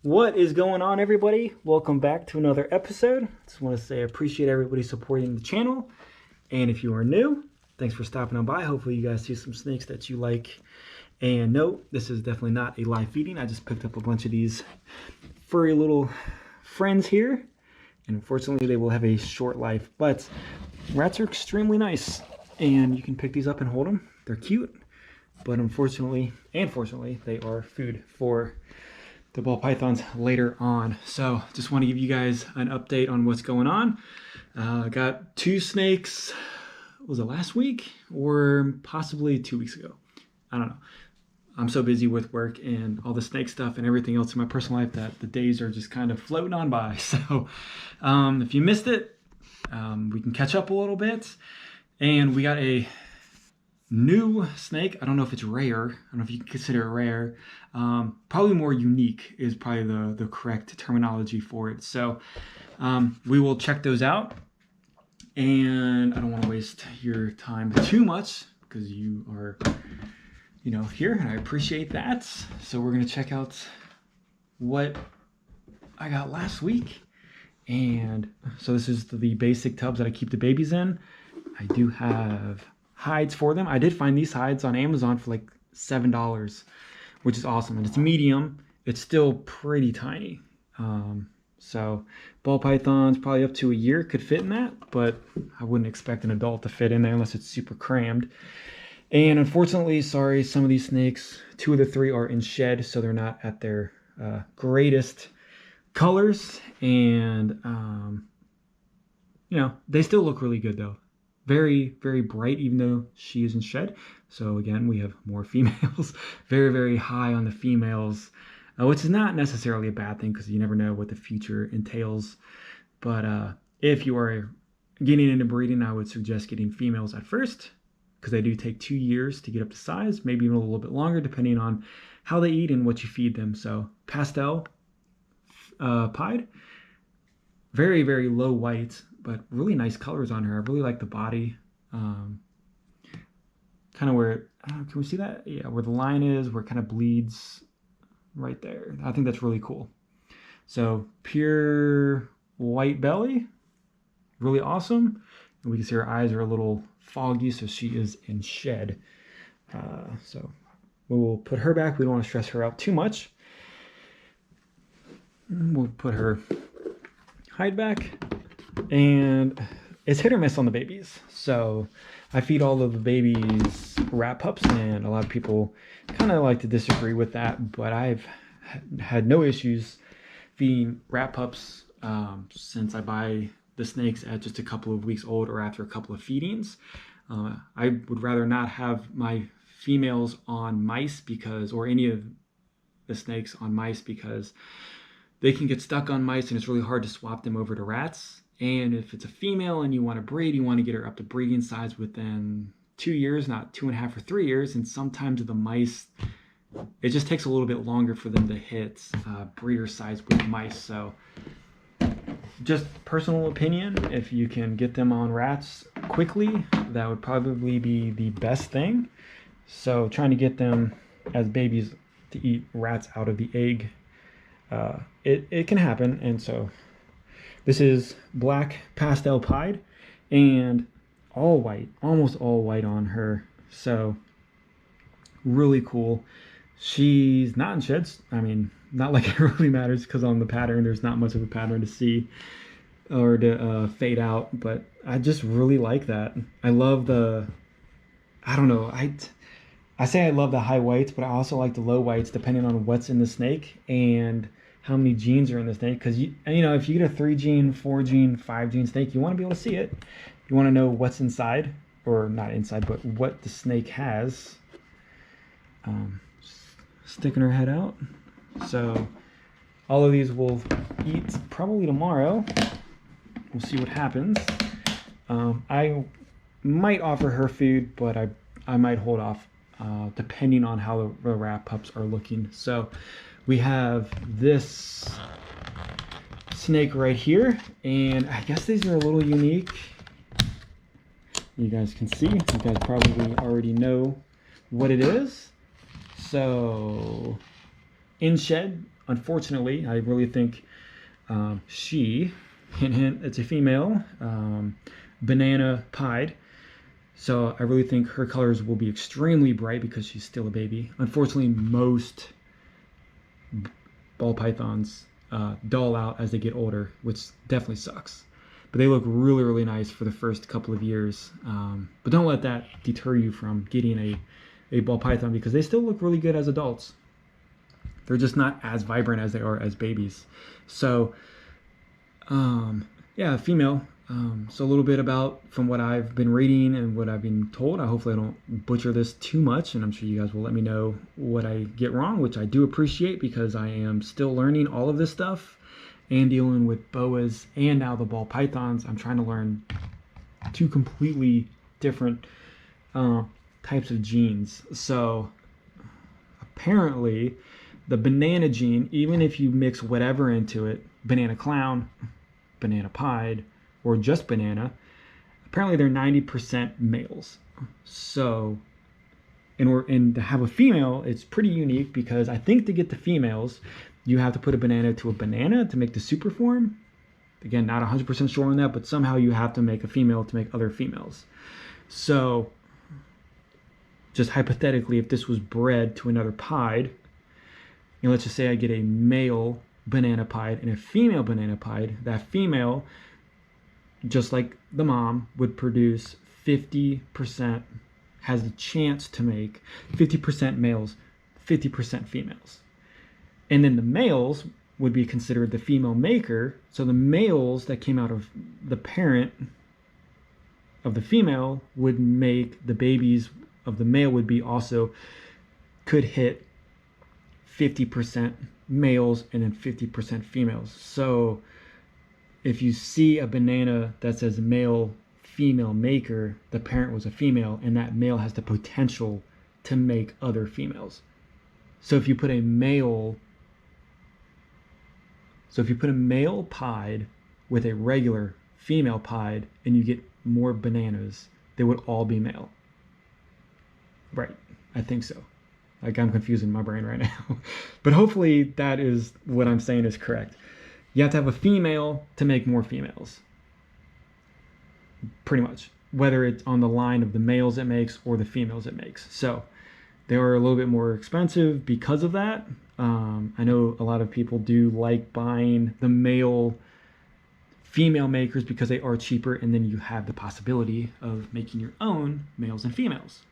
What is going on, everybody? Welcome back to another episode. Just want to say I appreciate everybody supporting the channel. And if you are new, thanks for stopping on by. Hopefully you guys see some snakes that you like. And no, this is definitely not a live feeding. I just picked up a bunch of these furry little friends here. And unfortunately, they will have a short life. But rats are extremely nice. And you can pick these up and hold them. They're cute. But unfortunately, and fortunately, they are food for the ball pythons later on. So just want to give you guys an update on what's going on. Got two snakes, was it last week or possibly 2 weeks ago? I don't know. I'm so busy with work and all the snake stuff and everything else in my personal life that the days are just kind of floating on by. So if you missed it, we can catch up a little bit. And we got a new snake. I don't know if it's rare. I don't know if you can consider it rare. Probably more unique is probably the correct terminology for it. So we will check those out. And I don't want to waste your time too much because you are, here, and I appreciate that. So we're going to check out what I got last week. And so this is the basic tubs that I keep the babies in. I do have hides for them. I did find these hides on Amazon for like $7, which is awesome. And it's medium. It's still pretty tiny. So ball pythons probably up to a year could fit in that, but I wouldn't expect an adult to fit in there unless it's super crammed. And unfortunately, sorry, some of these snakes, 2 of the 3 are in shed, so they're not at their greatest colors. And they still look really good though. Very, very bright, even though she is in shed. So again, we have more females. Very, very high on the females, which is not necessarily a bad thing because you never know what the future entails. But if you are getting into breeding, I would suggest getting females at first because they do take 2 years to get up to size, maybe even a little bit longer depending on how they eat and what you feed them. So pastel pied, very, very low white, but really nice colors on her. I really like the body. Kind of where, can we see that? Yeah, where the line is, where it kind of bleeds right there. I think that's really cool. So pure white belly, really awesome. And we can see her eyes are a little foggy, so she is in shed. So we'll put her back. We don't want to stress her out too much. We'll put her hide back. And it's hit or miss on the babies. So I feed all of the babies rat pups, and a lot of people kind of like to disagree with that, but I've had no issues feeding rat pups since I buy the snakes at just a couple of weeks old or after a couple of feedings. I would rather not have my females on mice or any of the snakes on mice because they can get stuck on mice and it's really hard to swap them over to rats. And if it's a female and you want to breed, you want to get her up to breeding size within 2 years, not 2.5 or 3 years. And sometimes the mice, it just takes a little bit longer for them to hit breeder size with mice. So just personal opinion, if you can get them on rats quickly, that would probably be the best thing. So trying to get them as babies to eat rats out of the egg, it can happen. And so this is black pastel pied and all white, almost all white on her. So really cool. She's not in sheds. I mean, not like it really matters because on the pattern, there's not much of a pattern to see or to fade out. But I just really like that. I love I don't know. I say I love the high whites, but I also like the low whites depending on what's in the snake and how many genes are in the snake. Because if you get a 3-gene, 4-gene, 5-gene snake, you want to be able to see it. You want to know what's inside, or not inside, but what the snake has. Sticking her head out. So all of these will eat probably tomorrow. We'll see what happens. I might offer her food, but I might hold off depending on how the rat pups are looking. So we have this snake right here, and I guess these are a little unique. You guys can see, you guys probably already know what it is. So in shed, unfortunately, I really think she, hint hint, it's a female, banana pied. So I really think her colors will be extremely bright because she's still a baby. Unfortunately, most ball pythons dull out as they get older, which definitely sucks. But they look really, really nice for the first couple of years. But don't let that deter you from getting a ball python, because they still look really good as adults. They're just not as vibrant as they are as babies. So, yeah, female. So a little bit about from what I've been reading and what I've been told. Hopefully I don't butcher this too much, and I'm sure you guys will let me know what I get wrong, which I do appreciate because I am still learning all of this stuff and dealing with boas and now the ball pythons. I'm trying to learn two completely different types of genes. So apparently the banana gene, even if you mix whatever into it, banana clown, banana pied, or just banana, apparently they're 90% males. So, and to have a female, it's pretty unique because I think to get the females, you have to put a banana to a banana to make the super form. Again, not 100% sure on that, but somehow you have to make a female to make other females. So, just hypothetically, if this was bred to another pied, and let's just say I get a male banana pied and a female banana pied, that female, just like the mom, would produce 50%, has the chance to make 50% males, 50% females. And then the males would be considered the female maker. So the males that came out of the parent of the female would make the babies of the male would be also, could hit 50% males and then 50% females. So if you see a banana that says male female maker, the parent was a female, and that male has the potential to make other females. So if you put a male pied with a regular female pied and you get more bananas, they would all be male. Right, I think so. Like, I'm confusing my brain right now. But hopefully that is what I'm saying is correct. You have to have a female to make more females. Pretty much. Whether it's on the line of the males it makes or the females it makes. So they are a little bit more expensive because of that. I know a lot of people do like buying the male female makers because they are cheaper, and then you have the possibility of making your own males and females.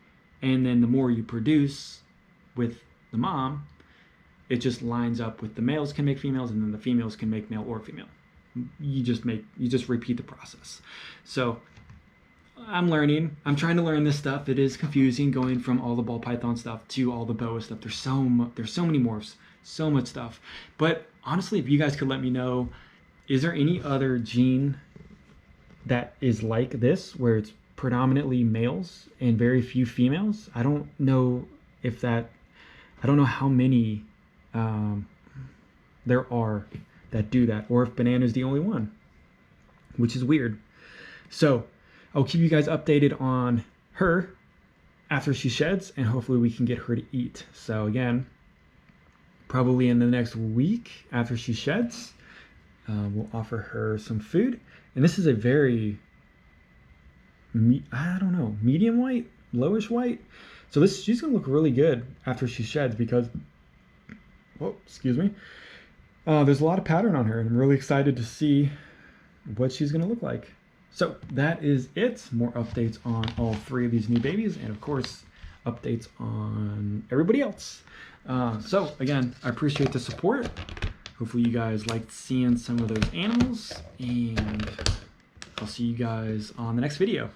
And then the more you produce with the mom, it just lines up with the males can make females, and then the females can make male or female. You just repeat the process. So I'm learning. I'm trying to learn this stuff. It is confusing going from all the ball python stuff to all the boa stuff. There's so many morphs, so much stuff. But honestly, if you guys could let me know, is there any other gene that is like this, where it's predominantly males and very few females? I don't know if that, I don't know how many there are that do that, or if banana is the only one, which is weird. So I'll keep you guys updated on her after she sheds, and hopefully we can get her to eat. So again, probably in the next week after she sheds, we'll offer her some food. And this is a very, I don't know, medium white, lowish white. So she's gonna look really good after she sheds because, oh, excuse me. There's a lot of pattern on her, and I'm really excited to see what she's gonna look like. So that is it. More updates on all three of these new babies, and of course, updates on everybody else. So again, I appreciate the support. Hopefully you guys liked seeing some of those animals, and I'll see you guys on the next video.